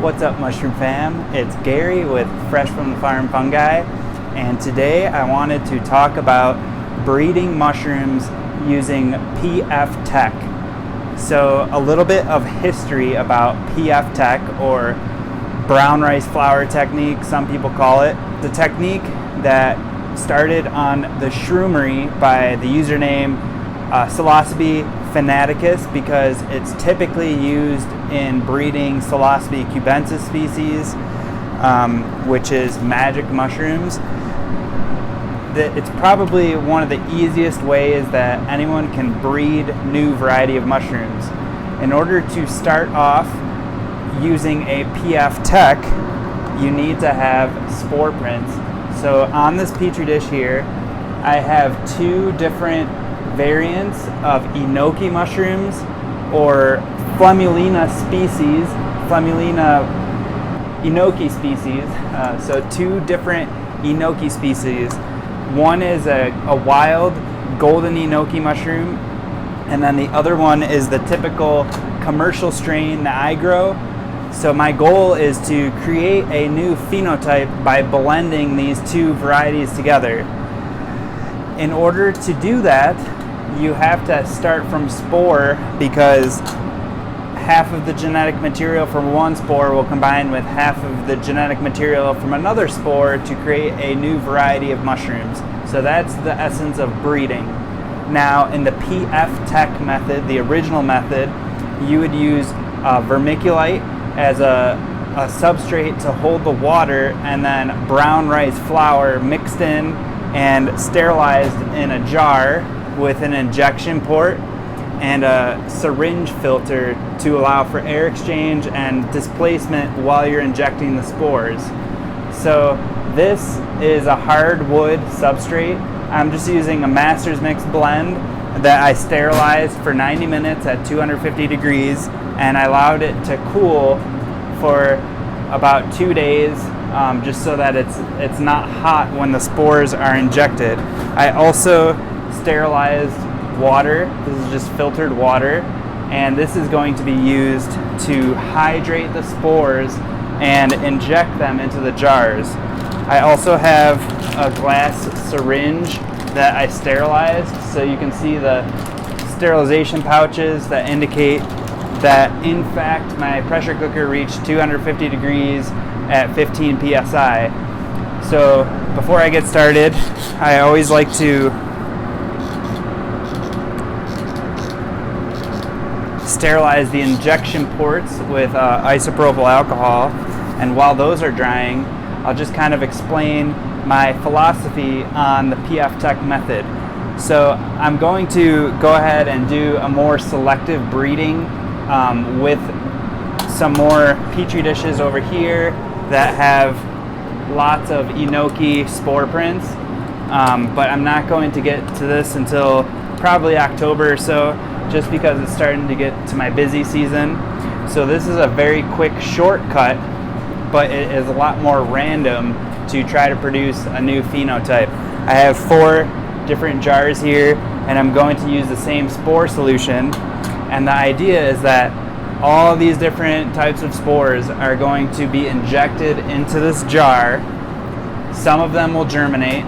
What's up, mushroom fam? It's Gary with Fresh from the Farm Fungi, and today I wanted to talk about breeding mushrooms using PfTek. So a little bit of history about PfTek, or Brown Rice Flower Technique, some people call it. The technique that started on the shroomery by the username Psilocybe phoneticus, because it's typically used in breeding Psilocybe cubensis species, which is magic mushrooms. It's probably one of the easiest ways that anyone can breed new variety of mushrooms. In order to start off using a PfTek, you need to have spore prints. So on this petri dish here, I have two different variants of Enoki mushrooms, or flemulina species, Enoki species. So two different Enoki species. One is a wild golden Enoki mushroom, and then the other one is the typical commercial strain that I grow. So my goal is to create a new phenotype by blending these two varieties together. In order to do that, you have to start from spore, because half of the genetic material from one spore will combine with half of the genetic material from another spore to create a new variety of mushrooms. So that's the essence of breeding. Now, in the PfTek method, the original method, you would use vermiculite as a substrate to hold the water, and then brown rice flour mixed in and sterilized in a jar with an injection port and a syringe filter to allow for air exchange and displacement while you're injecting the spores. So this is a hardwood substrate. I'm just using a master's mix blend that I sterilized for 90 minutes at 250 degrees, and I allowed it to cool for about 2 days, just so that it's not hot when the spores are injected. I also sterilized water. This is just filtered water, and this is going to be used to hydrate the spores and inject them into the jars. I also have a glass syringe that I sterilized, so you can see the sterilization pouches that indicate that in fact my pressure cooker reached 250 degrees at 15 psi. So before I get started, I always like to sterilize the injection ports with isopropyl alcohol, and while those are drying, I'll just kind of explain my philosophy on the PfTek method. So I'm going to go ahead and do a more selective breeding with some more petri dishes over here that have lots of Enoki spore prints, but I'm not going to get to this until probably October or so, just because it's starting to get to my busy season. So this is a very quick shortcut, but it is a lot more random to try to produce a new phenotype. I have 4 different jars here, and I'm going to use the same spore solution. And the idea is that all these different types of spores are going to be injected into this jar. Some of them will germinate,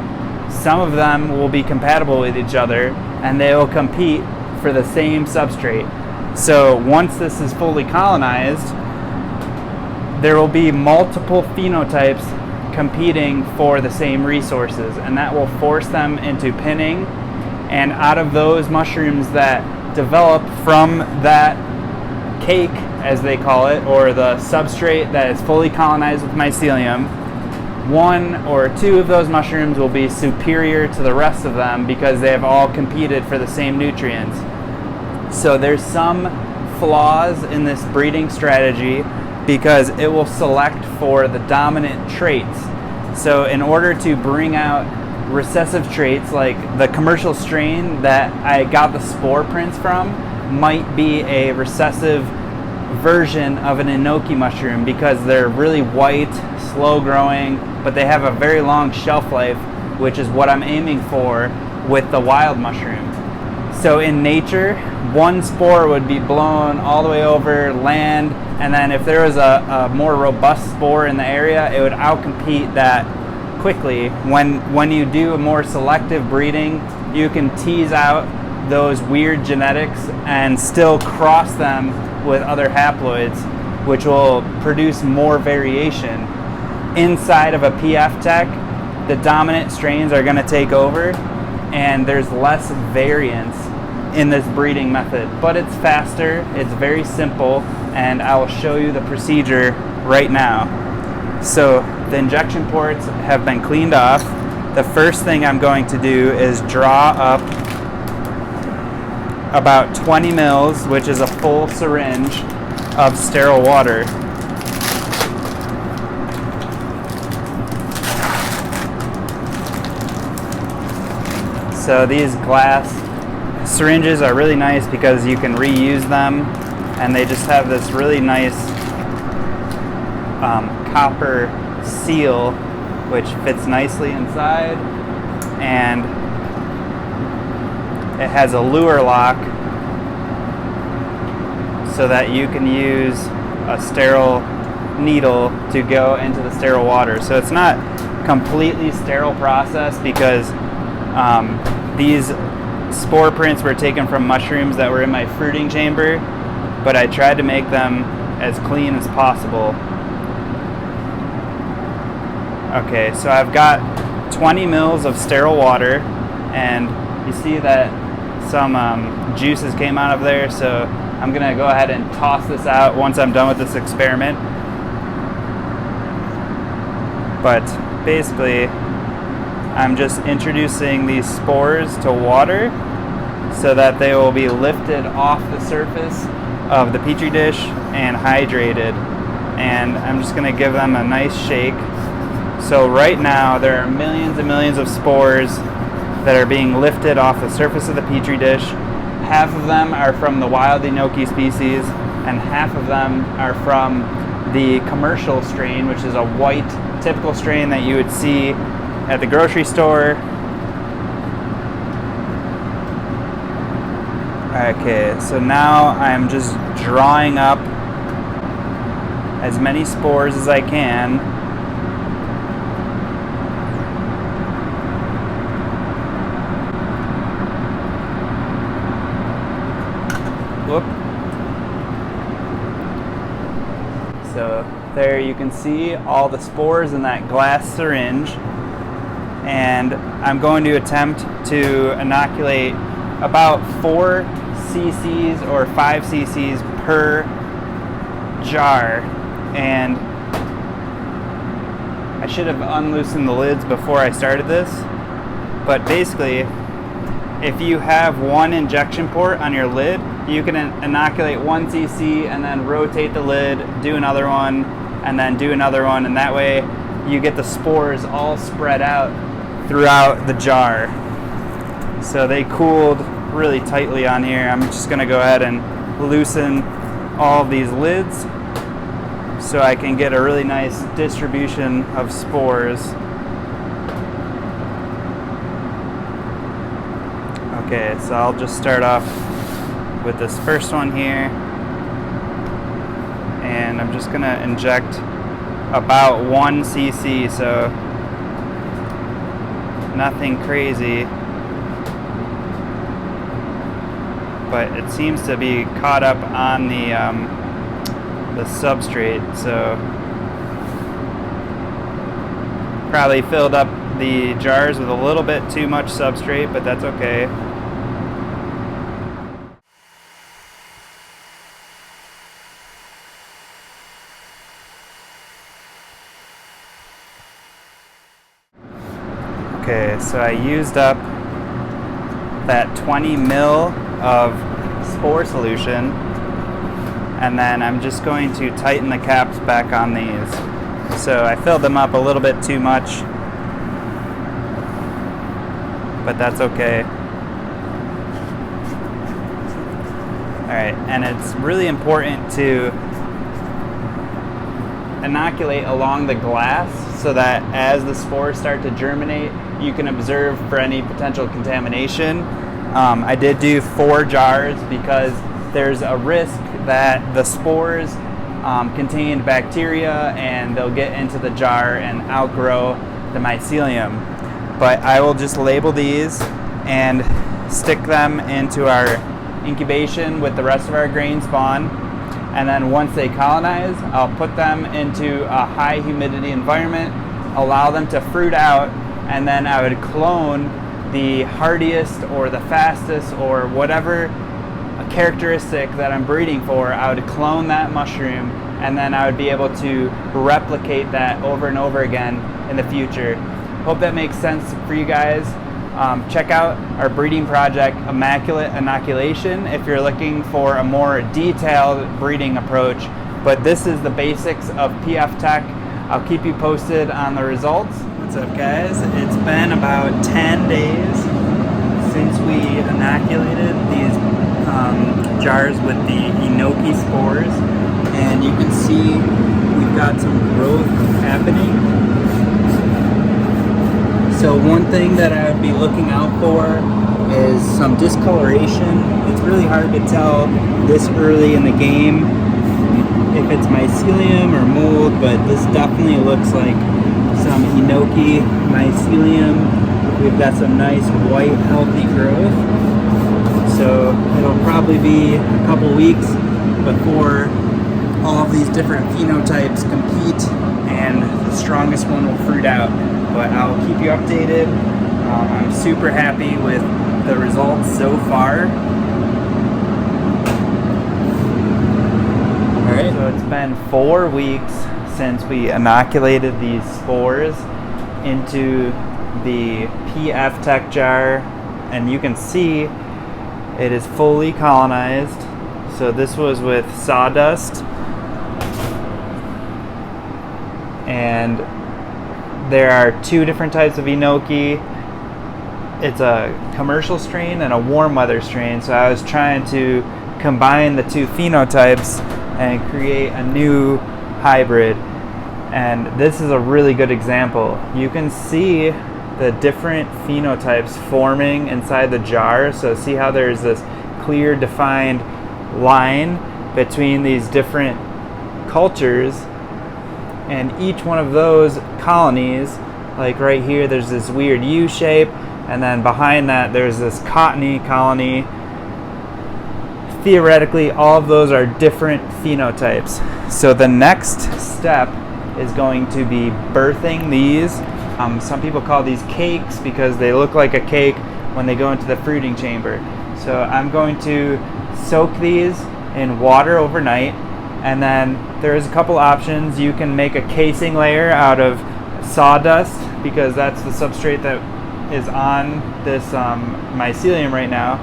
some of them will be compatible with each other, and they will compete for the same substrate. So once this is fully colonized, there will be multiple phenotypes competing for the same resources, and that will force them into pinning. And out of those mushrooms that develop from that cake, as they call it, or the substrate that is fully colonized with mycelium, 1 or 2 of those mushrooms will be superior to the rest of them because they have all competed for the same nutrients. So there's some flaws in this breeding strategy because it will select for the dominant traits. So in order to bring out recessive traits, like the commercial strain that I got the spore prints from might be a recessive version of an Enoki mushroom, because they're really white, slow growing, but they have a very long shelf life, which is what I'm aiming for with the wild mushroom. So in nature, one spore would be blown all the way over land, and then if there was a more robust spore in the area, it would outcompete that quickly. When you do a more selective breeding, you can tease out those weird genetics and still cross them with other haploids, which will produce more variation. Inside of a PfTek, the dominant strains are going to take over, and there's less variance in this breeding method, but it's faster, it's very simple, and I will show you the procedure right now. So the injection ports have been cleaned off. The first thing I'm going to do is draw up about 20 mils, which is a full syringe of sterile water. So these glass syringes are really nice because you can reuse them, and they just have this really nice copper seal which fits nicely inside, and it has a lure lock so that you can use a sterile needle to go into the sterile water. So it's not completely sterile process because these spore prints were taken from mushrooms that were in my fruiting chamber, but I tried to make them as clean as possible. Okay, so I've got 20 mils of sterile water, and you see that some juices came out of there, so I'm gonna go ahead and toss this out once I'm done with this experiment. But basically, I'm just introducing these spores to water so that they will be lifted off the surface of the petri dish and hydrated. And I'm just going to give them a nice shake. So right now there are millions and millions of spores that are being lifted off the surface of the petri dish. Half of them are from the wild Enoki species, and half of them are from the commercial strain, which is a white typical strain that you would see at the grocery store. Okay, so now I'm just drawing up as many spores as I can. Whoop. So there you can see all the spores in that glass syringe. And I'm going to attempt to inoculate about 4 cc's or 5 cc's per jar. And I should have unloosened the lids before I started this, but basically if you have one injection port on your lid, you can inoculate 1 cc and then rotate the lid, do another one, and then do another one, and that way you get the spores all spread out throughout the jar. So they cooled really tightly on here. I'm just going to go ahead and loosen all of these lids so I can get a really nice distribution of spores. Okay, so I'll just start off with this first one here, and I'm just going to inject about 1 cc, so nothing crazy, but it seems to be caught up on the substrate, so probably filled up the jars with a little bit too much substrate, but that's okay. Okay, so I used up that 20 mil of spore solution, and then I'm just going to tighten the caps back on these. So I filled them up a little bit too much, but that's okay. Alright, and it's really important to inoculate along the glass so that as the spores start to germinate, you can observe for any potential contamination. I did do 4 jars because there's a risk that the spores contain bacteria and they'll get into the jar and outgrow the mycelium. But I will just label these and stick them into our incubation with the rest of our grain spawn, and then once they colonize, I'll put them into a high humidity environment, allow them to fruit out, and then I would clone the hardiest or the fastest or whatever characteristic that I'm breeding for. I would clone that mushroom, and then I would be able to replicate that over and over again in the future. Hope that makes sense for you guys. Check out our breeding project, Immaculate Inoculation, if you're looking for a more detailed breeding approach. But this is the basics of PfTek. I'll keep you posted on the results. What's up, guys? It's been about 10 days since we inoculated these jars with the Enoki spores, and you can see we've got some growth happening. So one thing that I would be looking out for is some discoloration. It's really hard to tell this early in the game if it's mycelium or mold, but this definitely looks like some Enoki mycelium. We've got some nice white healthy growth. So it'll probably be a couple weeks before all of these different phenotypes compete and the strongest one will fruit out. But I'll keep you updated. I'm super happy with the results so far. Alright, so it's been 4 weeks since we inoculated these spores into the PfTek jar, and you can see it is fully colonized. So this was with sawdust, and there are 2 different types of Enoki. It's a commercial strain and a warm weather strain, so I was trying to combine the 2 phenotypes and create a new hybrid, and this is a really good example. You can see the different phenotypes forming inside the jar. So see how there's this clear defined line between these different cultures, and each one of those colonies, like right here there's this weird U shape, and then behind that there's this cottony colony. Theoretically all of those are different phenotypes. So the next step is going to be birthing these. Some people call these cakes because they look like a cake when they go into the fruiting chamber. So I'm going to soak these in water overnight, and then there's a couple options. You can make a casing layer out of sawdust because that's the substrate that is on this mycelium right now,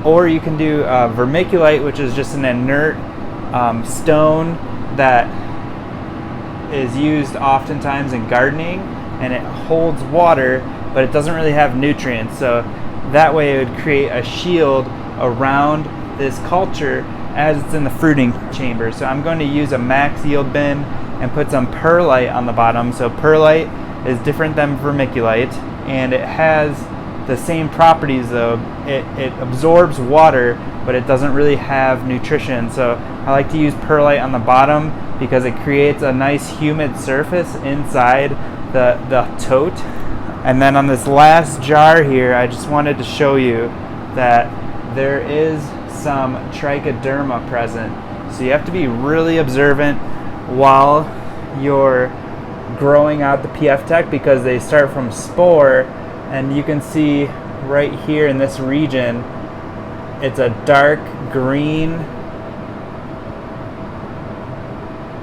or you can do vermiculite, which is just an inert stone that is used oftentimes in gardening, and it holds water but it doesn't really have nutrients, so that way it would create a shield around this culture as it's in the fruiting chamber. So I'm going to use a max yield bin and put some perlite on the bottom. So perlite is different than vermiculite, and it has the same properties though. It absorbs water, but it doesn't really have nutrition. So I like to use perlite on the bottom because it creates a nice humid surface inside the tote. And then on this last jar here, I just wanted to show you that there is some trichoderma present. So you have to be really observant while you're growing out the PfTek because they start from spore, and you can see right here in this region it's a dark green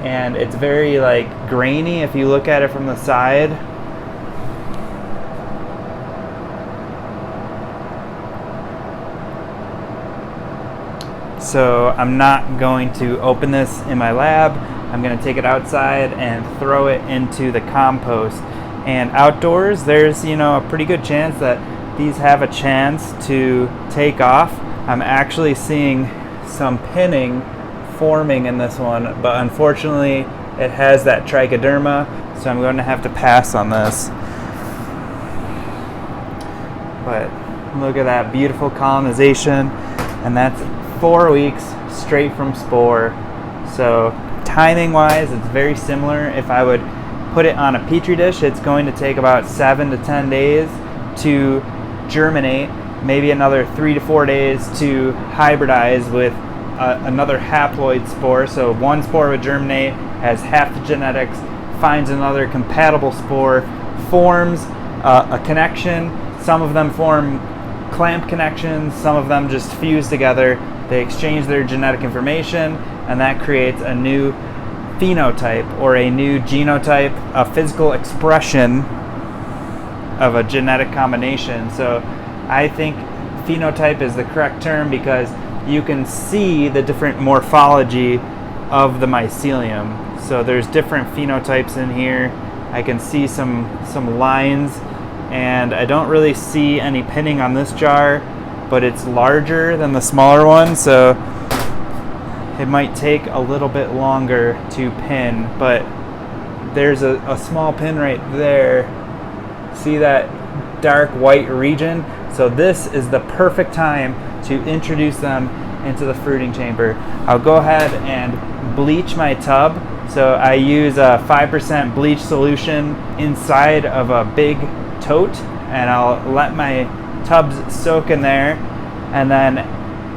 and it's very like grainy if you look at it from the side. So I'm not going to open this in my lab. I'm going to take it outside and throw it into the compost. And outdoors, there's a pretty good chance that these have a chance to take off. I'm actually seeing some pinning forming in this one, but unfortunately it has that trichoderma, so I'm going to have to pass on this. But Look at that beautiful colonization. And that's 4 weeks straight from spore. So timing wise, it's very similar. If I would put it on a petri dish, it's going to take about 7 to 10 days to germinate, maybe another 3 to 4 days to hybridize with another haploid spore. So one spore would germinate, has half the genetics, finds another compatible spore, forms a connection. Some of them form clamp connections, some of them just fuse together. They exchange their genetic information, and that creates a new phenotype or a new genotype, a physical expression of a genetic combination. So I think phenotype is the correct term because you can see the different morphology of the mycelium. So there's different phenotypes in here. I can see some lines, and I don't really see any pinning on this jar, but it's larger than the smaller one, so it might take a little bit longer to pin, but there's a small pin right there. See that dark white region? So this is the perfect time to introduce them into the fruiting chamber. I'll go ahead and bleach my tub. So I use a 5% bleach solution inside of a big tote, and I'll let my tubs soak in there, and then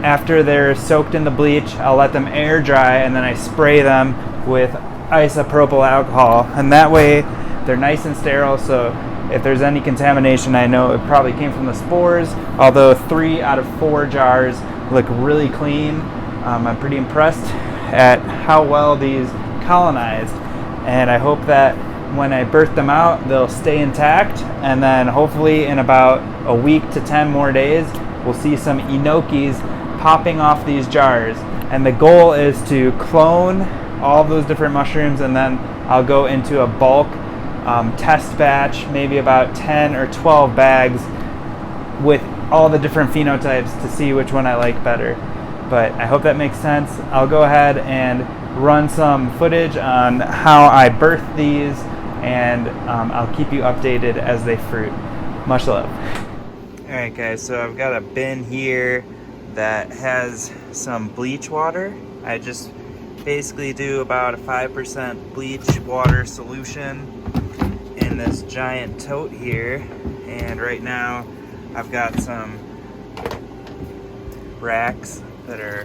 after they're soaked in the bleach, I'll let them air dry, and then I spray them with isopropyl alcohol, and that way they're nice and sterile. So if there's any contamination, I know it probably came from the spores, although 3 out of 4 jars look really clean. I'm pretty impressed at how well these colonized, and I hope that when I birth them out, they'll stay intact, and then hopefully in about a week to 10 more days, we'll see some Enokis popping off these jars. And the goal is to clone all of those different mushrooms, and then I'll go into a bulk test batch, maybe about 10 or 12 bags with all the different phenotypes to see which one I like better. But I hope that makes sense. I'll go ahead and run some footage on how I birth these, and I'll keep you updated as they fruit. Much love. Alright guys, so I've got a bin here that has some bleach water. I just basically do about a 5% bleach water solution in this giant tote here, and right now I've got some racks that are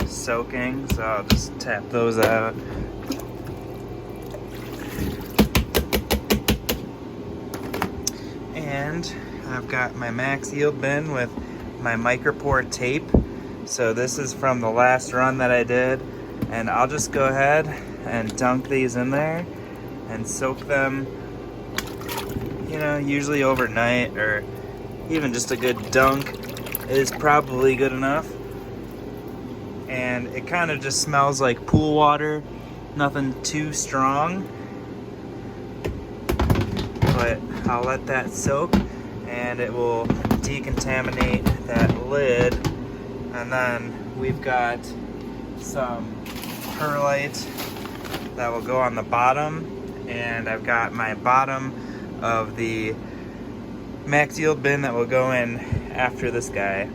soaking, so I'll just tap those out. And I've got my max yield bin with my micropore tape. So this is from the last run that I did, and I'll just go ahead and dunk these in there and soak them, you know, usually overnight, or even just a good dunk is probably good enough. And it kind of just smells like pool water, nothing too strong, but I'll let that soak and it will decontaminate that lid. And then we've got some perlite that will go on the bottom, and I've got my bottom of the max yield bin that will go in after this guy.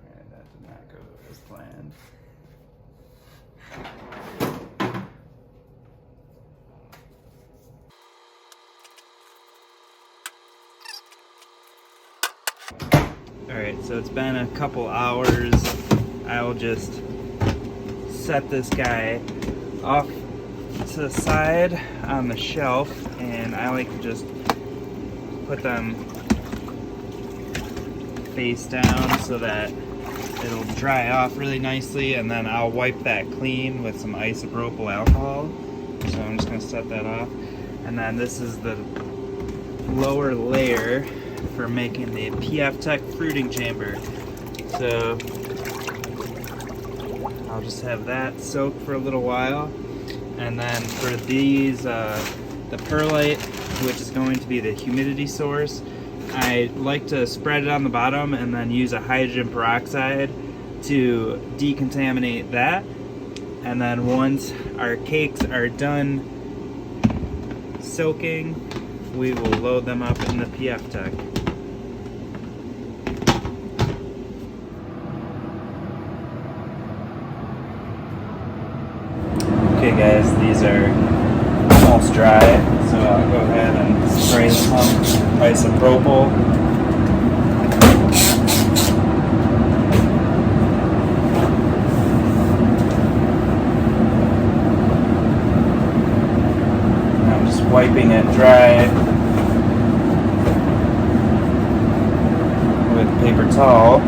Alright, that did not go as planned. Alright, so it's been a couple hours. I will just set this guy off to the side on the shelf, and I like to just put them face down so that it'll dry off really nicely, and then I'll wipe that clean with some isopropyl alcohol. So I'm just going to set that off. And then this is the lower layer for making the PfTek fruiting chamber. So I'll just have that soak for a little while, and then for these, the perlite, which is going to be the humidity source, I like to spread it on the bottom and then use a hydrogen peroxide to decontaminate that. And then once our cakes are done soaking, we will load them up in the PfTek. Okay guys, these are almost dry, so I'll go ahead and spray them up with isopropyl. I'm just wiping it dry with paper towel.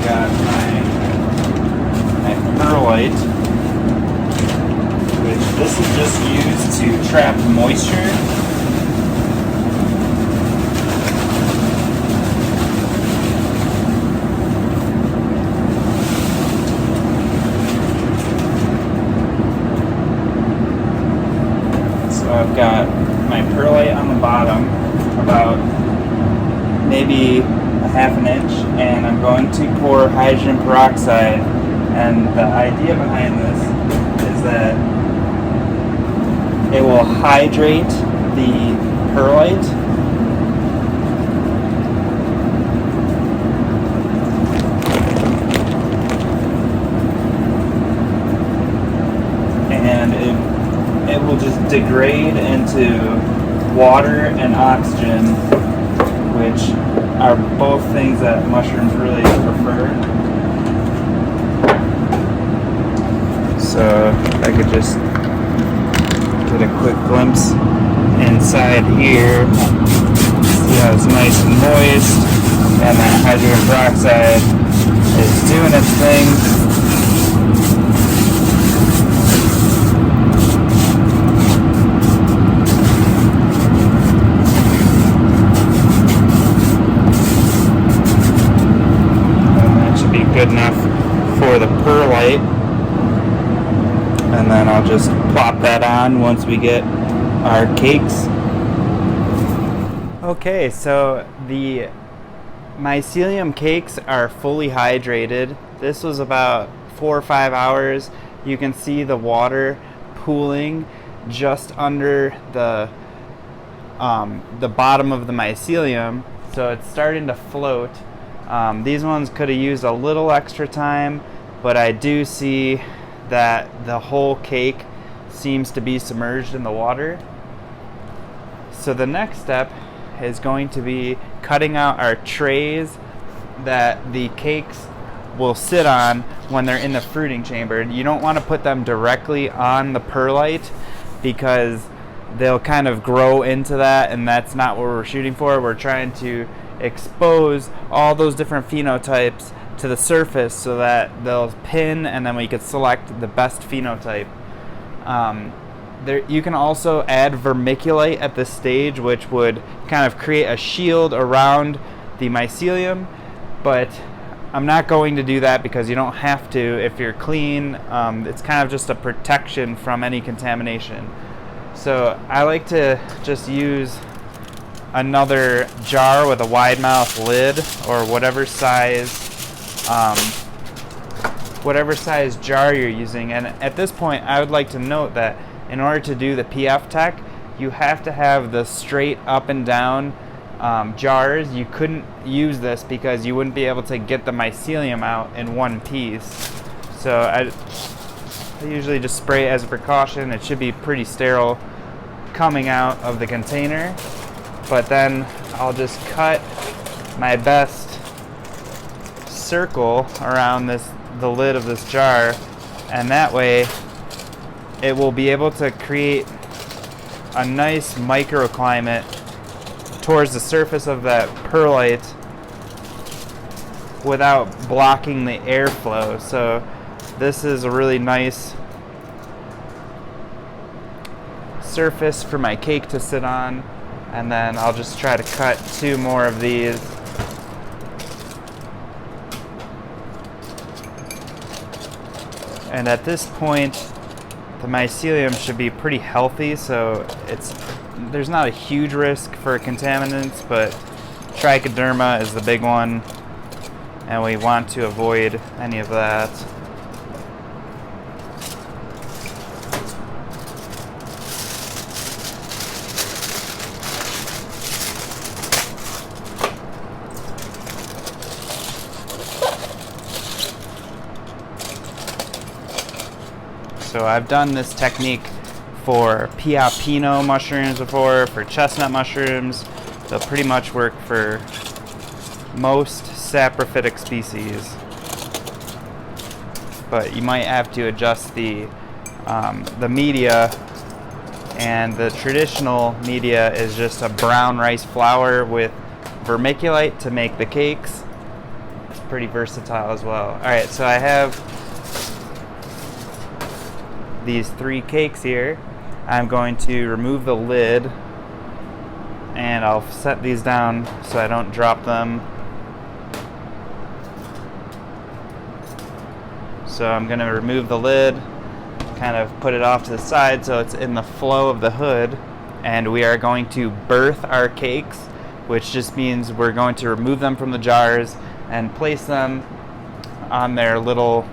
Got my perlite, which this is just used to trap moisture. So I've got my perlite on the bottom, about maybe a half an inch, and I'm going to pour hydrogen peroxide. And the idea behind this is that it will hydrate the perlite and it will just degrade into water and oxygen, which are both things that mushrooms really prefer. So I could just get a quick glimpse inside here. See how it's nice and moist, and that hydrogen peroxide is doing its thing. Good enough for the perlite, and then I'll just plop that on once we get our cakes. Okay, so the mycelium cakes are fully hydrated. This was about 4 or 5 hours. You can see the water pooling just under the bottom of the mycelium, so it's starting to float. These ones could have used a little extra time, but I do see that the whole cake seems to be submerged in the water. So the next step is going to be cutting out our trays that the cakes will sit on when they're in the fruiting chamber. You don't want to put them directly on the perlite because they'll kind of grow into that, and that's not what we're shooting for. We're trying to expose all those different phenotypes to the surface so that they'll pin, and then we could select the best phenotype. You can also add vermiculite at this stage, which would kind of create a shield around the mycelium, but I'm not going to do that because you don't have to if you're clean. It's kind of just a protection from any contamination. So I like to just use another jar with a wide mouth lid, or whatever size jar you're using. And at this point I would like to note that in order to do the PfTek, you have to have the straight up and down jars. You couldn't use this because you wouldn't be able to get the mycelium out in one piece. So I usually just spray it as a precaution. It should be pretty sterile coming out of the container. But then I'll just cut my best circle around the lid of this jar, and that way it will be able to create a nice microclimate towards the surface of that perlite without blocking the airflow. So this is a really nice surface for my cake to sit on. And then I'll just try to cut 2 more of these. And at this point, the mycelium should be pretty healthy, so there's not a huge risk for contaminants, but trichoderma is the big one. and we want to avoid any of that. So I've done this technique for Pia mushrooms before, for chestnut mushrooms. They'll pretty much work for most saprophytic species. But you might have to adjust the media, and the traditional media is just a brown rice flour with vermiculite to make the cakes. It's pretty versatile as well. Alright, so I have these 3 cakes here. I'm going to remove the lid, and I'll set these down so I don't drop them. So I'm going to remove the lid, kind of put it off to the side so it's in the flow of the hood, and we are going to birth our cakes, which just means we're going to remove them from the jars and place them on their little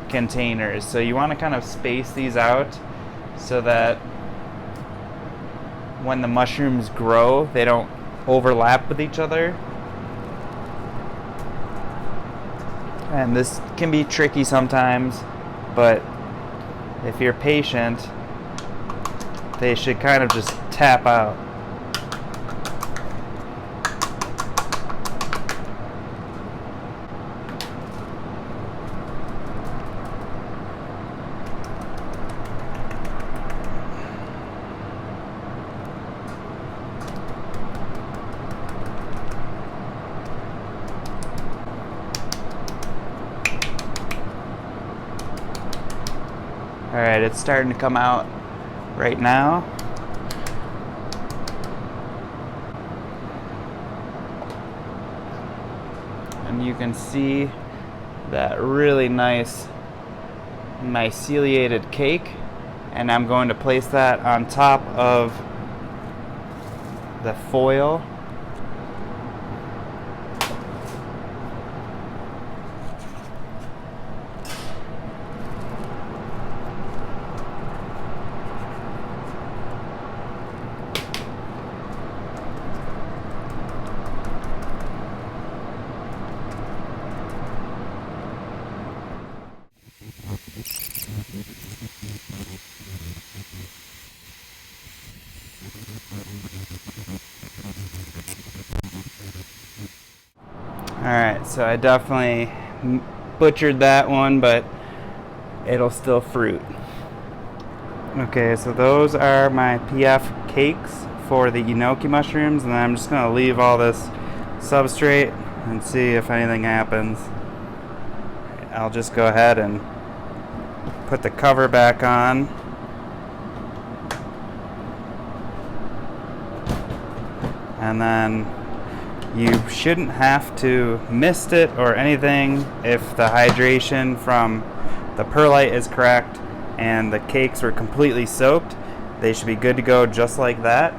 containers. So you want to kind of space these out so that when the mushrooms grow, they don't overlap with each other. And this can be tricky sometimes, but if you're patient, they should kind of just tap out. Alright, it's starting to come out right now. And you can see that really nice myceliated cake. And I'm going to place that on top of the foil. Alright, so I definitely butchered that one, but it'll still fruit. Okay, so those are my PF cakes for the Enoki mushrooms, and then I'm just going to leave all this substrate and see if anything happens. I'll just go ahead and put the cover back on. And then you shouldn't have to mist it or anything if the hydration from the perlite is correct and the cakes were completely soaked. They should be good to go just like that.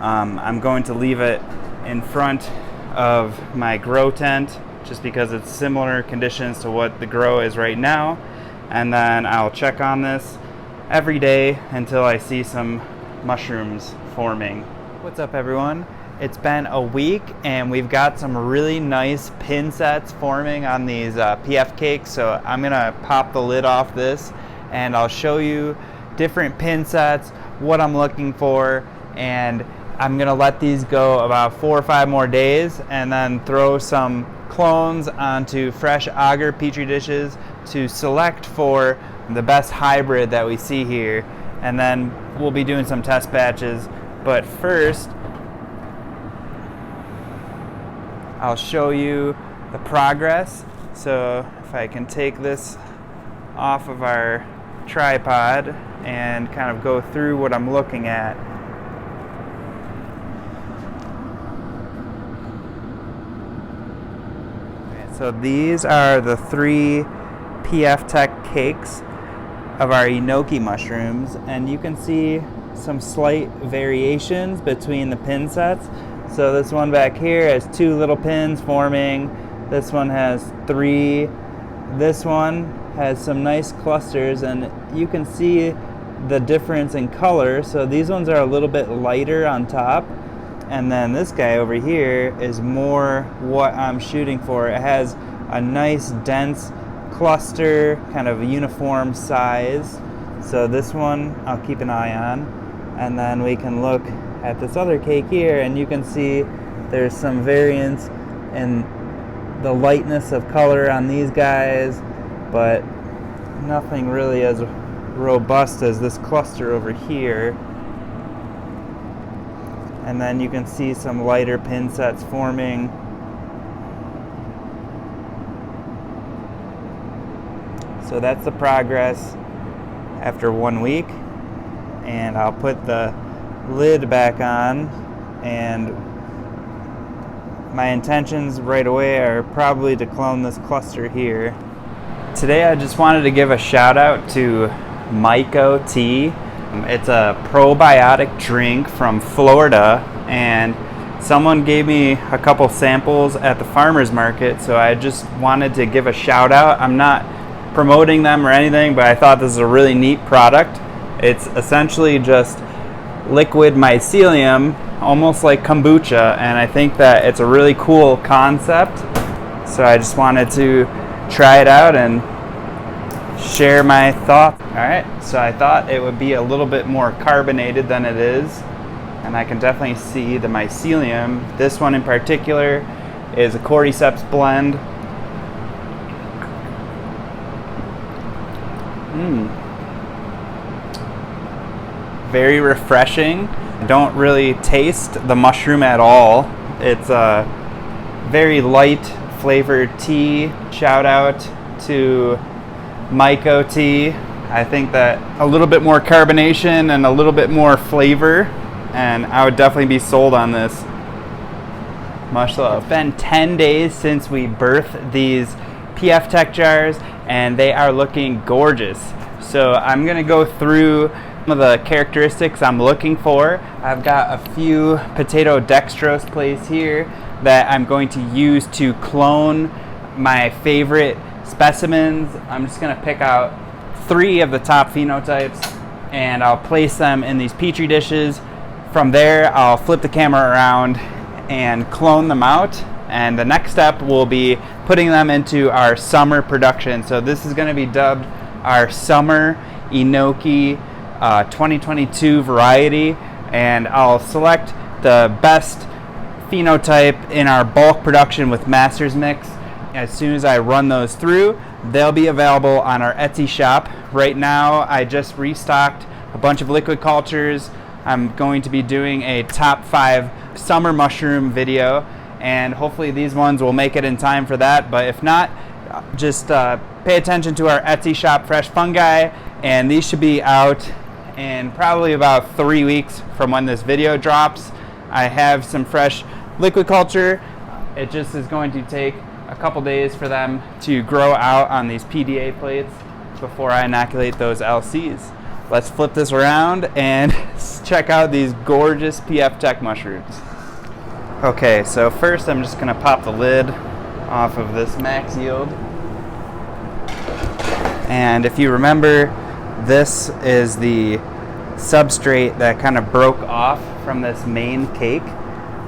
I'm going to leave it in front of my grow tent just because it's similar conditions to what the grow is right now, and then I'll check on this every day until I see some mushrooms forming. What's up, everyone? It's been a week and we've got some really nice pin sets forming on these PF cakes. So I'm gonna pop the lid off this and I'll show you different pin sets, what I'm looking for, and I'm gonna let these go about 4 or 5 more days and then throw some clones onto fresh agar petri dishes to select for the best hybrid that we see here, and then we'll be doing some test batches. But first, I'll show you the progress. So if I can take this off of our tripod and kind of go through what I'm looking at. Okay, so these are the 3 PfTek cakes of our Enoki mushrooms, and you can see some slight variations between the pin sets. So this one back here has 2 little pins forming. This one has 3. This one has some nice clusters, and you can see the difference in color. So these ones are a little bit lighter on top, and then this guy over here is more what I'm shooting for. It has a nice dense cluster, kind of uniform size. So this one I'll keep an eye on, and then we can look at this other cake here, and you can see there's some variance in the lightness of color on these guys, but nothing really as robust as this cluster over here. And then you can see some lighter pin sets forming. So that's the progress after 1 week, and I'll put the lid back on, and my intentions right away are probably to clone this cluster here. Today I just wanted to give a shout out to Myco Tea. It's a probiotic drink from Florida, and someone gave me a couple samples at the farmer's market, so I just wanted to give a shout out. I'm not promoting them or anything, but I thought this is a really neat product. It's essentially just liquid mycelium, almost like kombucha, and I think that it's a really cool concept. So I just wanted to try it out and share my thoughts. Alright, so I thought it would be a little bit more carbonated than it is, and I can definitely see the mycelium. This one in particular is a cordyceps blend. Very refreshing. Don't really taste the mushroom at all. It's a very light flavored tea. Shout out to Myco Tea. I think that a little bit more carbonation and a little bit more flavor, and I would definitely be sold on this. Much love. It's been 10 days since we birthed these PfTek jars, and they are looking gorgeous. So I'm gonna go through some of the characteristics I'm looking for. I've got a few potato dextrose plates here that I'm going to use to clone my favorite specimens. I'm just gonna pick out 3 of the top phenotypes, and I'll place them in these petri dishes. From there, I'll flip the camera around and clone them out, and the next step will be putting them into our summer production. So this is going to be dubbed our summer Enoki 2022 variety, and I'll select the best phenotype in our bulk production with Master's Mix. As soon as I run those through, they'll be available on our Etsy shop. Right now I just restocked a bunch of liquid cultures. I'm going to be doing a top 5 summer mushroom video, and hopefully these ones will make it in time for that, but if not, just pay attention to our Etsy shop, Fresh Fungi, and these should be out in probably about 3 weeks from when this video drops. I have some fresh liquid culture. It just is going to take a couple days for them to grow out on these PDA plates before I inoculate those LCs. Let's flip this around and check out these gorgeous PfTek mushrooms. Okay, so first I'm just gonna pop the lid off of this max yield. And if you remember, this is the substrate that kind of broke off from this main cake.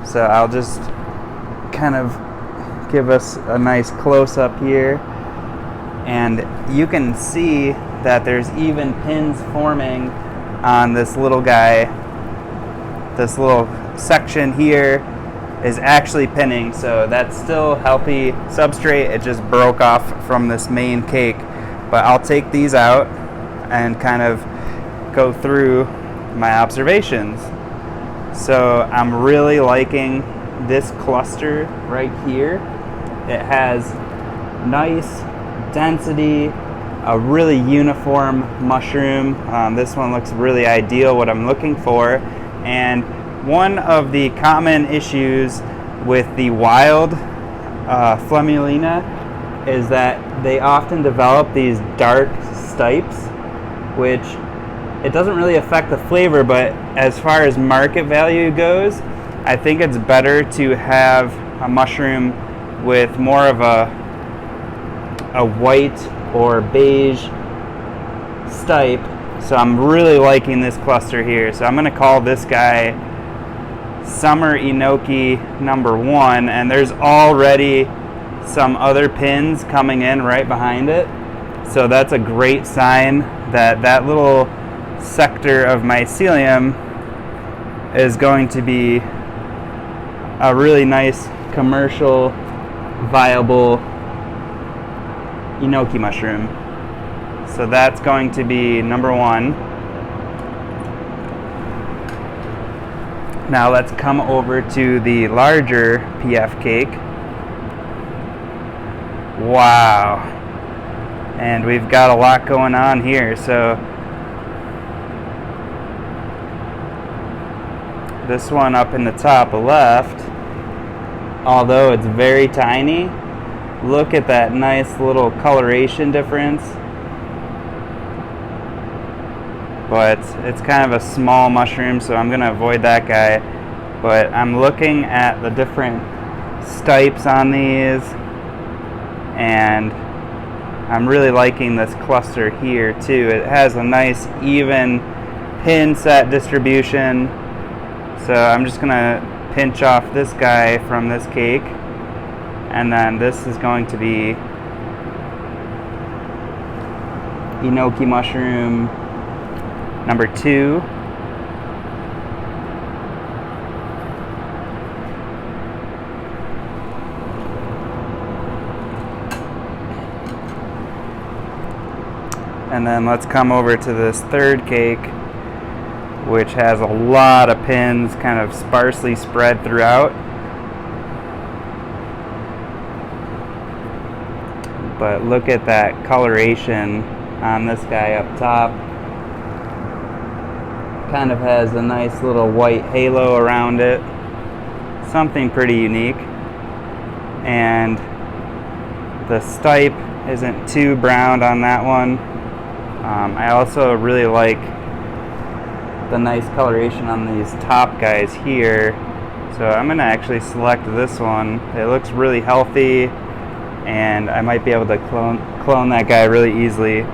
So I'll just kind of give us a nice close-up here. And you can see that there's even pins forming on this little guy. This little section here is actually pinning, so that's still healthy substrate. It just broke off from this main cake. But I'll take these out and kind of go through my observations. So I'm really liking this cluster right here. It has nice density, a really uniform mushroom. This one looks really ideal, what I'm looking for. And one of the common issues with the wild flemulina is that they often develop these dark stipes, which it doesn't really affect the flavor, but as far as market value goes, I think it's better to have a mushroom with more of a white or beige stipe. So I'm really liking this cluster here. So I'm going to call this guy Summer Enoki number 1, and there's already some other pins coming in right behind it. So that's a great sign that that little sector of mycelium is going to be a really nice commercial viable Enoki mushroom. So that's going to be number 1. Now let's come over to the larger PfTek. Wow. And we've got a lot going on here. So this one up in the top left, although it's very tiny, look at that nice little coloration difference. But it's kind of a small mushroom, so I'm going to avoid that guy. But I'm looking at the different stipes on these, and I'm really liking this cluster here too. It has a nice even pin set distribution. So I'm just going to pinch off this guy from this cake, and then this is going to be Enoki mushroom number 2. And then let's come over to this third cake, which has a lot of pins kind of sparsely spread throughout. But look at that coloration on this guy up top. Kind of has a nice little white halo around it. Something pretty unique. And the stipe isn't too browned on that one. I also really like the nice coloration on these top guys here. So I'm going to actually select this one. It looks really healthy, and I might be able to clone that guy really easily.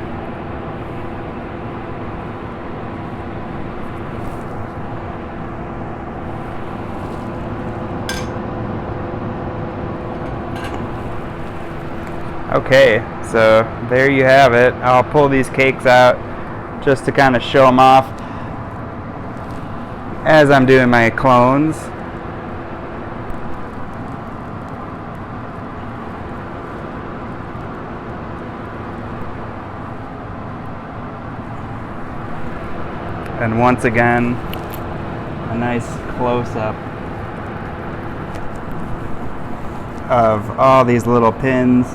Okay, so there you have it. I'll pull these cakes out just to kind of show them off as I'm doing my clones. And once again, a nice close-up of all these little pins.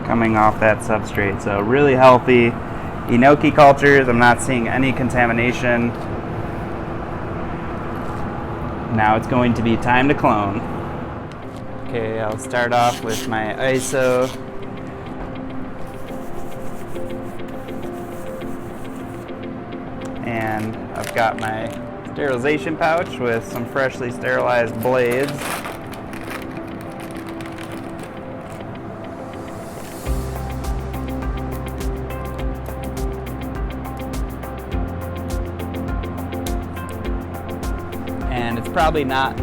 Coming off that substrate. So really healthy Enoki cultures. I'm not seeing any contamination. Now it's going to be time to clone. Okay, I'll start off with my ISO. And I've got my sterilization pouch with some freshly sterilized blades. And it's probably not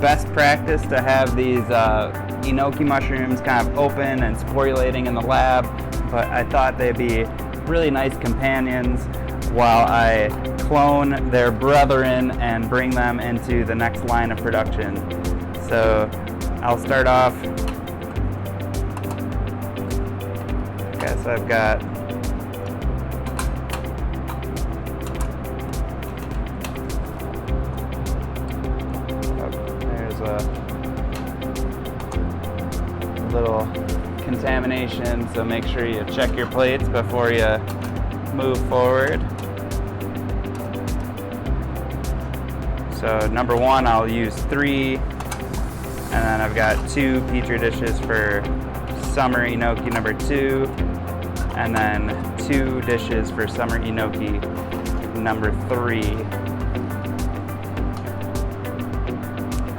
best practice to have these Enoki mushrooms kind of open and sporulating in the lab, but I thought they'd be really nice companions while I clone their brethren and bring them into the next line of production. So I'll start off. Okay, so I've got a little contamination, so make sure you check your plates before you move forward. So number 1, I'll use 3, and then I've got 2 petri dishes for Summer Enoki number 2. and then 2 dishes for summer enoki number 3.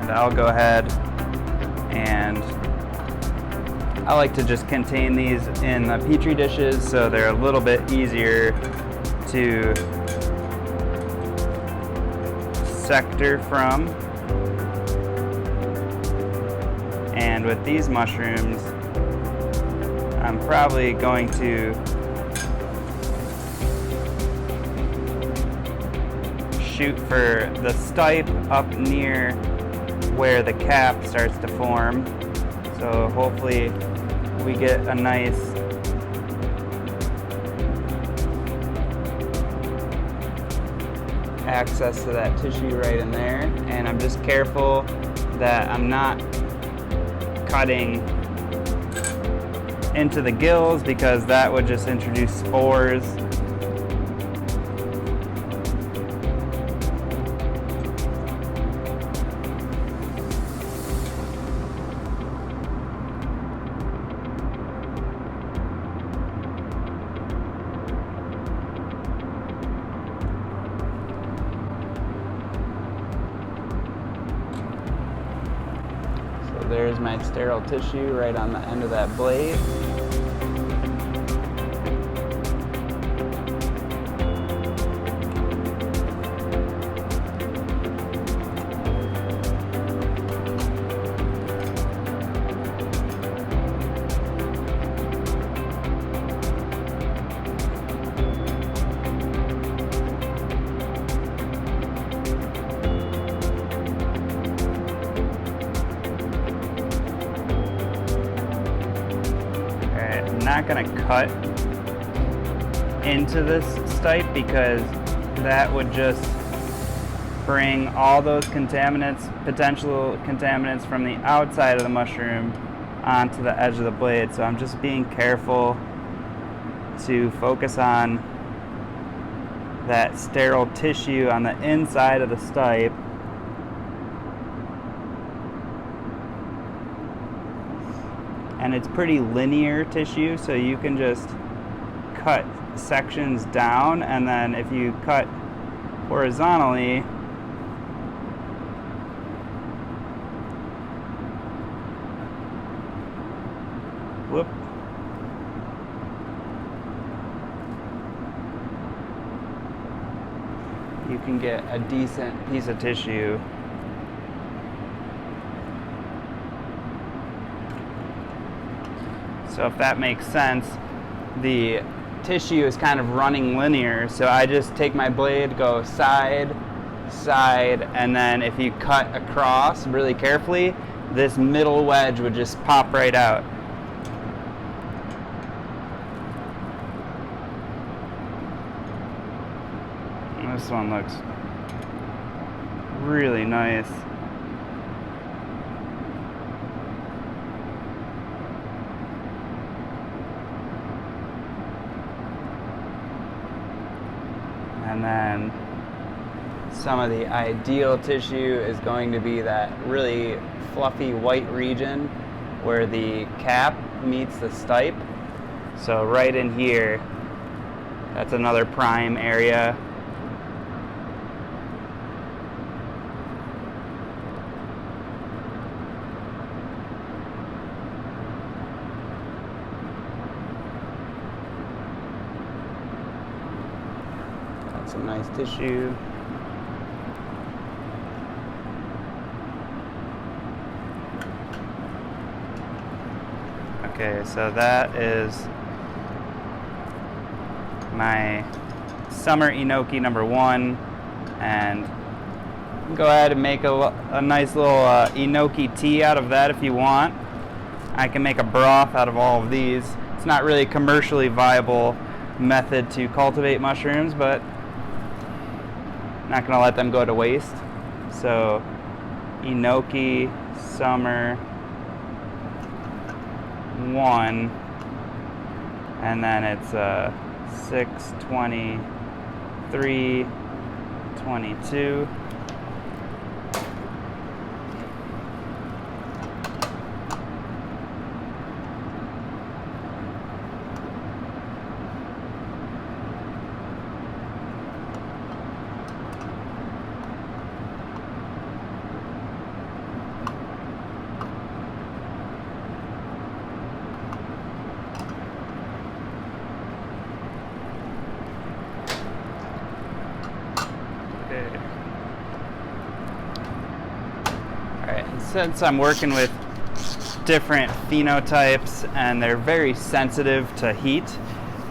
And I'll go ahead and I like to just contain these in the Petri dishes so they're a little bit easier to sector from. And with these mushrooms, I'm probably going to shoot for the stipe up near where the cap starts to form. So hopefully we get a nice access to that tissue right in there. And I'm just careful that I'm not cutting into the gills because that would just introduce spores. There's my sterile tissue right on the end of that blade. Not going to cut into this stipe because that would just bring all those contaminants, potential contaminants from the outside of the mushroom onto the edge of the blade. So I'm just being careful to focus on that sterile tissue on the inside of the stipe. And it's pretty linear tissue, so you can just cut sections down, and then if you cut horizontally, whoop, you can get a decent piece of tissue. So if that makes sense, the tissue is kind of running linear. So I just take my blade, go side, side, and then if you cut across really carefully, this middle wedge would just pop right out. This one looks really nice. And then some of the ideal tissue is going to be that really fluffy white region where the cap meets the stipe. So right in here, that's another prime area. Some nice tissue. Okay, so that is my summer enoki number 1, and go ahead and make a nice little enoki tea out of that if you want. I can make a broth out of all of these. It's not really a commercially viable method to cultivate mushrooms, but not going to let them go to waste. So enoki summer 1, and then it's 6, 20, 3, 22. Since I'm working with different phenotypes and they're very sensitive to heat,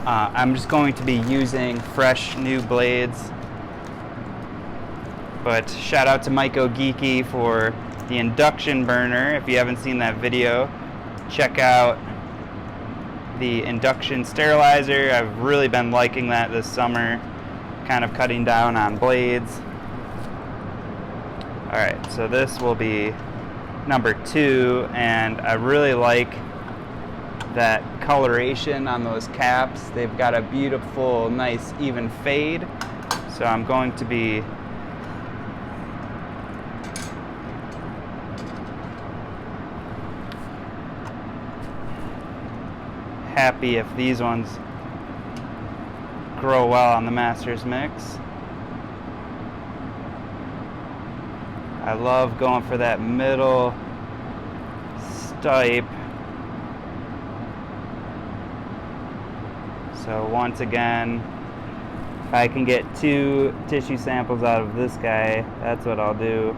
I'm just going to be using fresh new blades. But shout out to Mike O'Geeky for the induction burner. If you haven't seen that video, check out the induction sterilizer. I've really been liking that this summer, kind of cutting down on blades. Alright, so this will be number 2, and I really like that coloration on those caps. They've got a beautiful, nice, even fade. So I'm going to be happy if these ones grow well on the Masters mix. I love going for that middle stipe. So once again, if I can get 2 tissue samples out of this guy, that's what I'll do.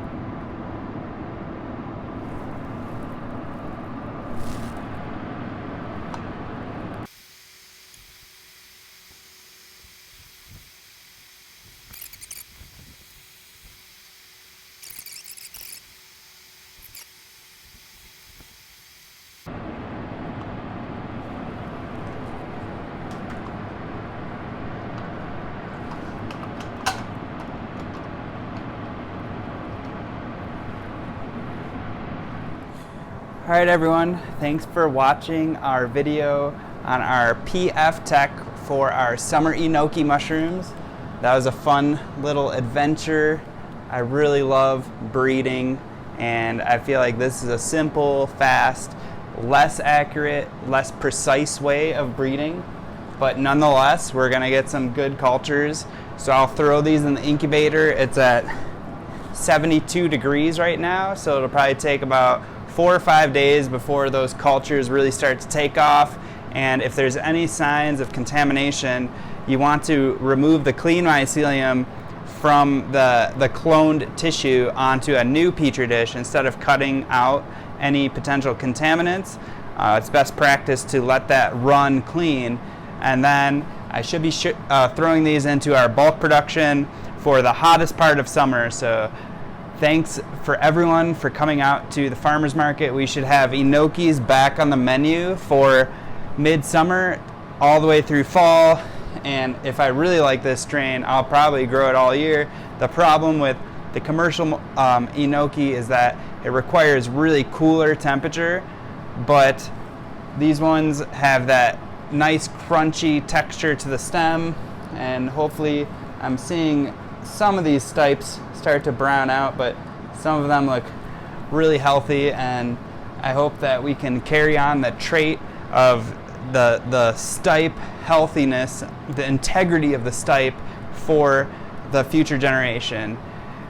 Alright everyone, thanks for watching our video on our PfTek for our summer Enoki mushrooms. That was a fun little adventure. I really love breeding, and I feel like this is a simple, fast, less accurate, less precise way of breeding. But nonetheless, we're going to get some good cultures. So I'll throw these in the incubator. It's at 72 degrees right now, so it'll probably take about 4 or 5 days before those cultures really start to take off. And if there's any signs of contamination, you want to remove the clean mycelium from the cloned tissue onto a new petri dish instead of cutting out any potential contaminants. It's best practice to let that run clean. And then I should be throwing these into our bulk production for the hottest part of summer. So thanks for everyone for coming out to the farmers market. We should have Enokis back on the menu for midsummer all the way through fall. And if I really like this strain, I'll probably grow it all year. The problem with the commercial Enoki is that it requires really cooler temperature, but these ones have that nice crunchy texture to the stem, and hopefully I'm seeing some of these stipes start to brown out, but some of them look really healthy, and I hope that we can carry on the trait of the stipe healthiness, the integrity of the stipe for the future generation.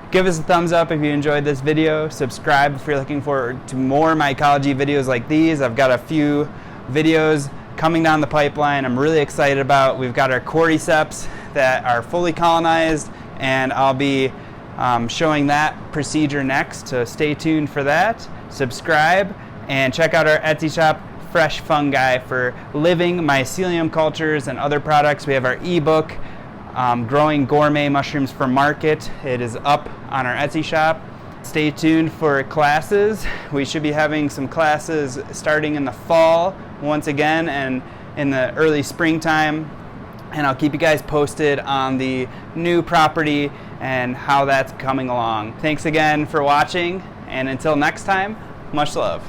Give us a thumbs up if you enjoyed this video. Subscribe if you're looking forward to more mycology videos like these. I've got a few videos coming down the pipeline I'm really excited about. We've got our cordyceps that are fully colonized, and I'll be showing that procedure next, so stay tuned for that. Subscribe and check out our Etsy shop, Fresh Fungi, for living mycelium cultures and other products. We have our ebook, Growing Gourmet Mushrooms for Market. It is up on our Etsy shop. Stay tuned for classes. We should be having some classes starting in the fall once again, and in the early springtime. And I'll keep you guys posted on the new property and how that's coming along. Thanks again for watching, and until next time, much love.